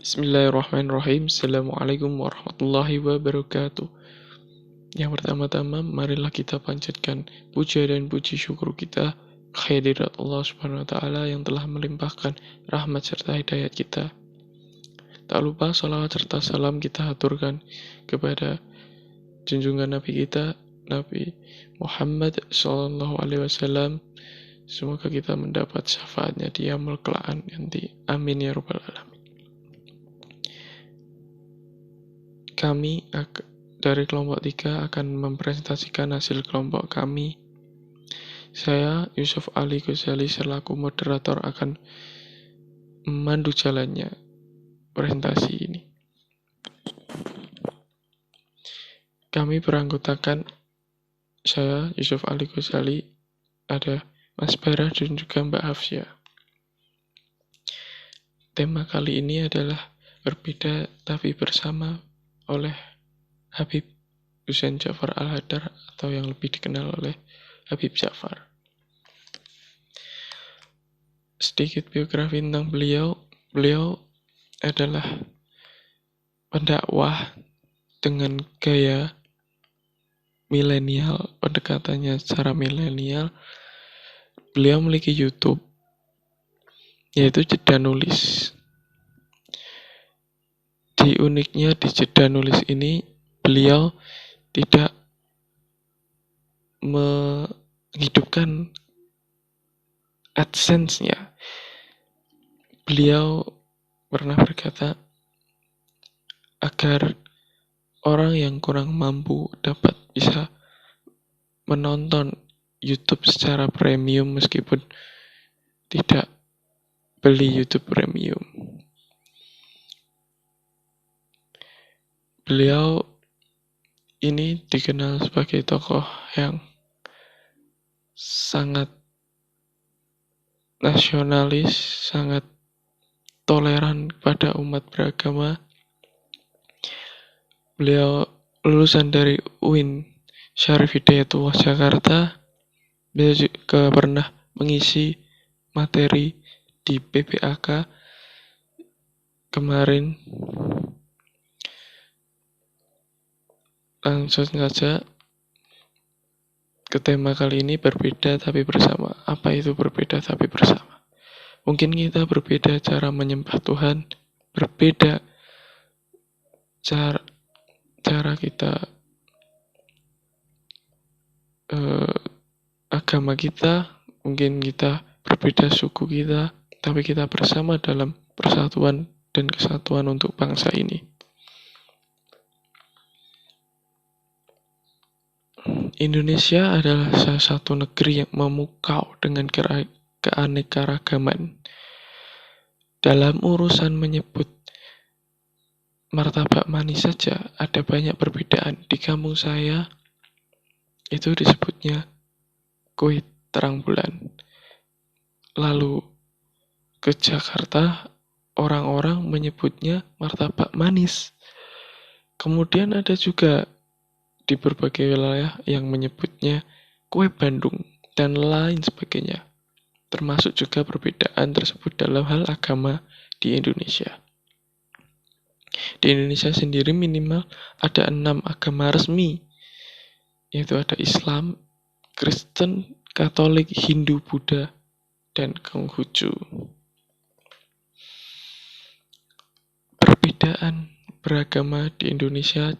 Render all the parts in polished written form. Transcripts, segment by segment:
Bismillahirrahmanirrahim. Assalamualaikum warahmatullahi wabarakatuh. Yang pertama-tama, marilah kita panjatkan puja dan puji syukur kita kehadirat Allah Subhanahu wa taala yang telah melimpahkan rahmat serta hidayat kita. Tak lupa salawat serta salam kita aturkan kepada junjungan Nabi kita, Nabi Muhammad sallallahu alaihi wasallam. Semoga kita mendapat syafaatnya di yaumul kelak nanti. Amin ya rabbal alamin. Kami dari kelompok 3 akan mempresentasikan hasil kelompok kami. Saya, Yusuf Ali Ghazali, selaku moderator akan memandu jalannya presentasi ini. Kami beranggotakan saya, Yusuf Ali Ghazali, ada Mas Barah dan juga Mbak Hafsya. Tema kali ini adalah berbeda tapi bersama oleh Habib Husain Ja'far Al-Hadar atau yang lebih dikenal oleh Habib Ja'far. Sedikit biografi tentang beliau. Beliau adalah pendakwah dengan gaya milenial, pendekatannya secara milenial. Beliau memiliki YouTube, yaitu jeda nulis. Di uniknya di jeda nulis ini, beliau tidak menghidupkan AdSense-nya. Beliau pernah berkata, agar orang yang kurang mampu dapat bisa menonton YouTube secara premium meskipun tidak beli YouTube premium. Beliau ini dikenal sebagai tokoh yang sangat nasionalis, sangat toleran pada umat beragama. Beliau lulusan dari UIN Syarif Hidayatullah Jakarta. Beliau juga pernah mengisi materi di PPAK kemarin. Langsung saja ke tema kali ini, berbeda tapi bersama. Apa itu berbeda tapi bersama? Mungkin kita berbeda cara menyembah Tuhan, berbeda cara kita agama kita, mungkin kita berbeda suku kita, tapi kita bersama dalam persatuan dan kesatuan untuk bangsa ini. Indonesia adalah salah satu negeri yang memukau dengan keanekaragaman. Dalam urusan menyebut martabak manis saja ada banyak perbedaan. Di kampung saya itu disebutnya kue terang bulan. Lalu ke Jakarta orang-orang menyebutnya martabak manis. Kemudian ada juga di berbagai wilayah yang menyebutnya kue Bandung dan lain sebagainya. Termasuk juga perbedaan tersebut dalam hal agama di Indonesia. Di Indonesia sendiri minimal ada 6 agama resmi, yaitu ada Islam, Kristen, Katolik, Hindu, Buddha, dan Konghucu. Perbedaan beragama di Indonesia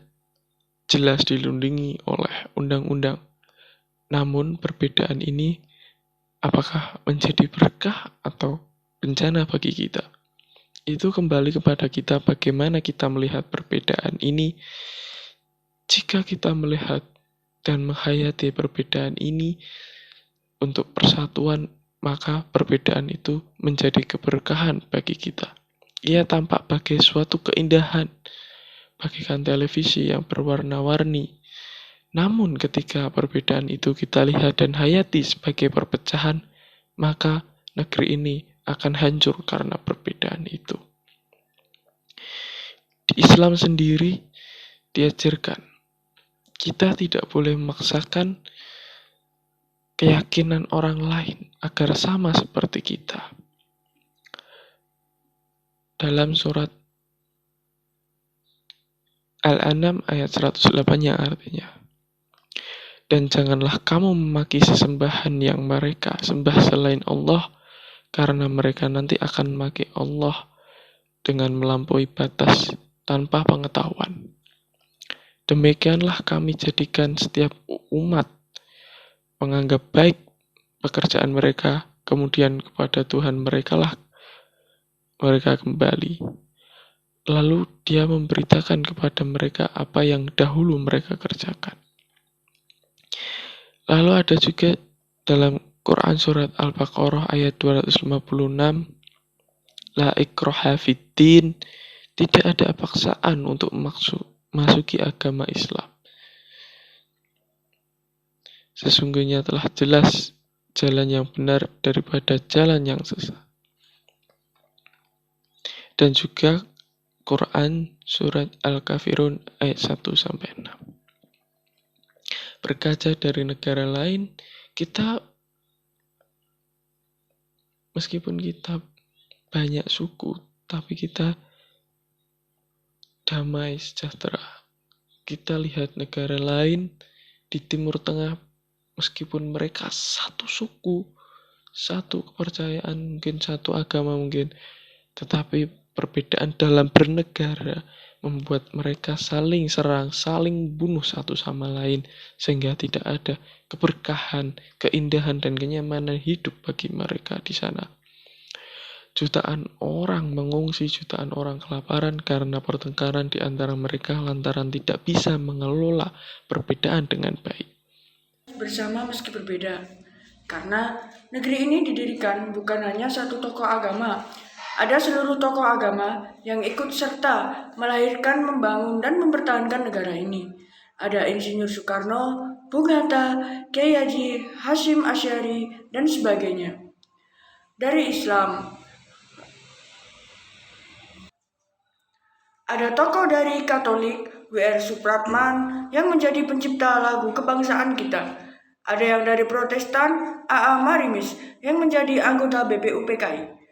jelas dilindungi oleh undang-undang. Namun perbedaan ini apakah menjadi berkah atau bencana bagi kita? Itu kembali kepada kita bagaimana kita melihat perbedaan ini. Jika kita melihat dan menghayati perbedaan ini untuk persatuan, maka perbedaan itu menjadi keberkahan bagi kita. Ia tampak bagai suatu keindahan, bagaikan televisi yang berwarna-warni. Namun ketika perbedaan itu kita lihat dan hayati sebagai perpecahan, maka negeri ini akan hancur karena perbedaan itu. Di Islam sendiri diajarkan, kita tidak boleh memaksakan keyakinan orang lain agar sama seperti kita. Dalam surat Al-An'am ayat 108 yang artinya, dan janganlah kamu memaki sesembahan yang mereka sembah selain Allah, karena mereka nanti akan memaki Allah dengan melampaui batas tanpa pengetahuan. Demikianlah kami jadikan setiap umat menganggap baik pekerjaan mereka, kemudian kepada Tuhan mereka lah mereka kembali. Lalu dia memberitakan kepada mereka apa yang dahulu mereka kerjakan. Lalu ada juga dalam Quran surat Al-Baqarah ayat 256, La ikraha fiddin, tidak ada paksaan untuk masuki agama Islam. Sesungguhnya telah jelas jalan yang benar daripada jalan yang sesat. Dan juga Quran surat Al-Kafirun ayat 1-6. Berkaca dari negara lain, meskipun kita banyak suku, tapi kita damai sejahtera. Kita lihat negara lain di Timur Tengah, meskipun mereka satu suku, satu kepercayaan, mungkin satu agama mungkin, tetapi perbedaan dalam bernegara membuat mereka saling serang, saling bunuh satu sama lain, sehingga tidak ada keberkahan, keindahan, dan kenyamanan hidup bagi mereka di sana. Jutaan orang mengungsi, jutaan orang kelaparan karena pertengkaran di antara mereka lantaran tidak bisa mengelola perbedaan dengan baik. Bersama meski berbeda, karena negeri ini didirikan bukan hanya satu tokoh agama. Ada seluruh tokoh agama yang ikut serta melahirkan, membangun, dan mempertahankan negara ini. Ada Insinyur Soekarno, Bung Hatta, Kiai Haji Hashim Asy'ari, dan sebagainya. Dari Islam, ada tokoh dari Katolik, W.R. Supratman, yang menjadi pencipta lagu kebangsaan kita. Ada yang dari Protestan, A.A. Marimis, yang menjadi anggota BPUPKI.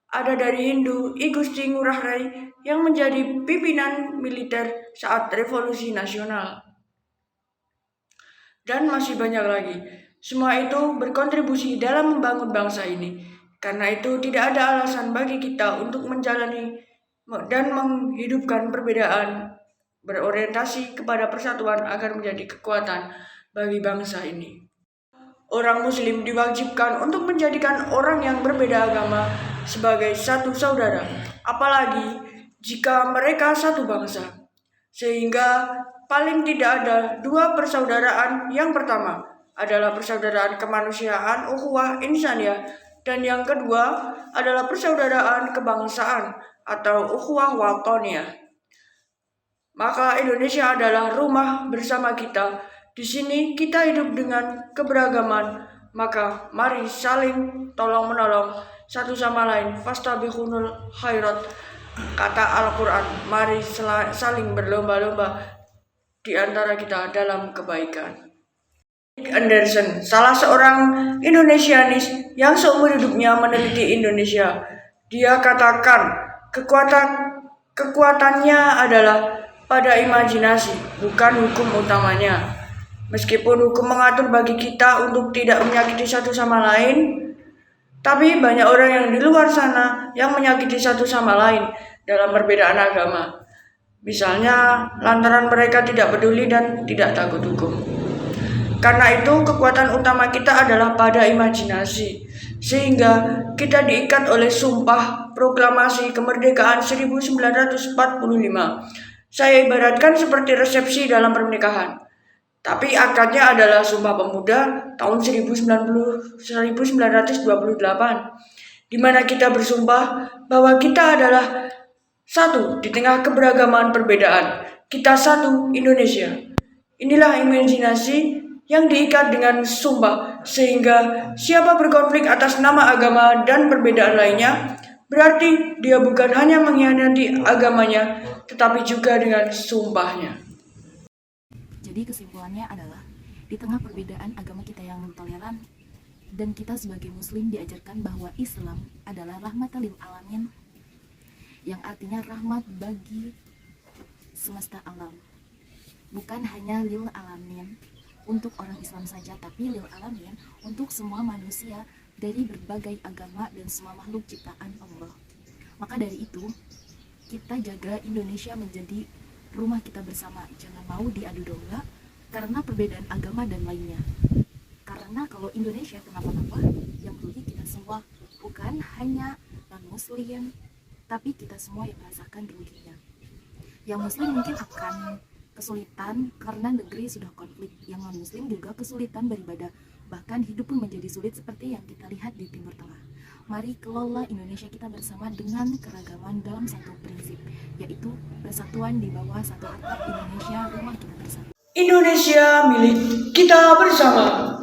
Ada dari Hindu, I Gusti Ngurah Rai, yang menjadi pimpinan militer saat Revolusi Nasional. Dan masih banyak lagi. Semua itu berkontribusi dalam membangun bangsa ini. Karena itu tidak ada alasan bagi kita untuk menjalani dan menghidupkan perbedaan, berorientasi kepada persatuan agar menjadi kekuatan bagi bangsa ini. Orang Muslim diwajibkan untuk menjadikan orang yang berbeda agama sebagai satu saudara, apalagi jika mereka satu bangsa. Sehingga paling tidak ada dua persaudaraan. Yang pertama adalah persaudaraan kemanusiaan, ukhuwah insaniyah, dan yang kedua adalah persaudaraan kebangsaan atau ukhuwah watoniyah. Maka Indonesia adalah rumah bersama kita. Di sini kita hidup dengan keberagaman, maka mari saling tolong-menolong satu sama lain. Fastabiqunul khairat, kata Al-Quran. Mari saling berlomba-lomba di antara kita dalam kebaikan. Anderson, salah seorang Indonesianis yang seumur hidupnya meneliti Indonesia, dia katakan kekuatannya adalah pada imajinasi, bukan hukum utamanya. Meskipun hukum mengatur bagi kita untuk tidak menyakiti satu sama lain, tapi banyak orang yang di luar sana yang menyakiti satu sama lain dalam perbedaan agama. Misalnya, lantaran mereka tidak peduli dan tidak takut hukum. Karena itu, kekuatan utama kita adalah pada imajinasi, sehingga kita diikat oleh Sumpah Proklamasi Kemerdekaan 1945. Saya ibaratkan seperti resepsi dalam pernikahan. Tapi akadnya adalah Sumpah Pemuda tahun 1928, di mana kita bersumpah bahwa kita adalah satu di tengah keberagaman perbedaan. Kita satu Indonesia. Inilah imajinasi yang diikat dengan sumpah, sehingga siapa berkonflik atas nama agama dan perbedaan lainnya, berarti dia bukan hanya mengkhianati agamanya, tetapi juga dengan sumpahnya. Jadi kesimpulannya adalah, di tengah perbedaan agama kita yang toleran, dan kita sebagai muslim diajarkan bahwa Islam adalah rahmatan lil alamin, yang artinya rahmat bagi semesta alam. Bukan hanya lil alamin untuk orang Islam saja, tapi lil alamin untuk semua manusia dari berbagai agama dan semua makhluk ciptaan Allah. Maka dari itu, kita jaga Indonesia menjadi rumah kita bersama. Jangan mau diadu domba karena perbedaan agama dan lainnya. Karena kalau Indonesia kenapa-napa, yang merugi kita semua, bukan hanya non-muslim, tapi kita semua yang merasakan ruginya. Yang muslim mungkin akan kesulitan karena negeri sudah konflik. Yang non-muslim juga kesulitan beribadah. Bahkan hidup pun menjadi sulit seperti yang kita lihat di Timur Tengah. Mari kelola Indonesia kita bersama dengan keragaman dalam satu prinsip, yaitu persatuan di bawah satu atap Indonesia, rumah kita bersama. Indonesia milik kita bersama.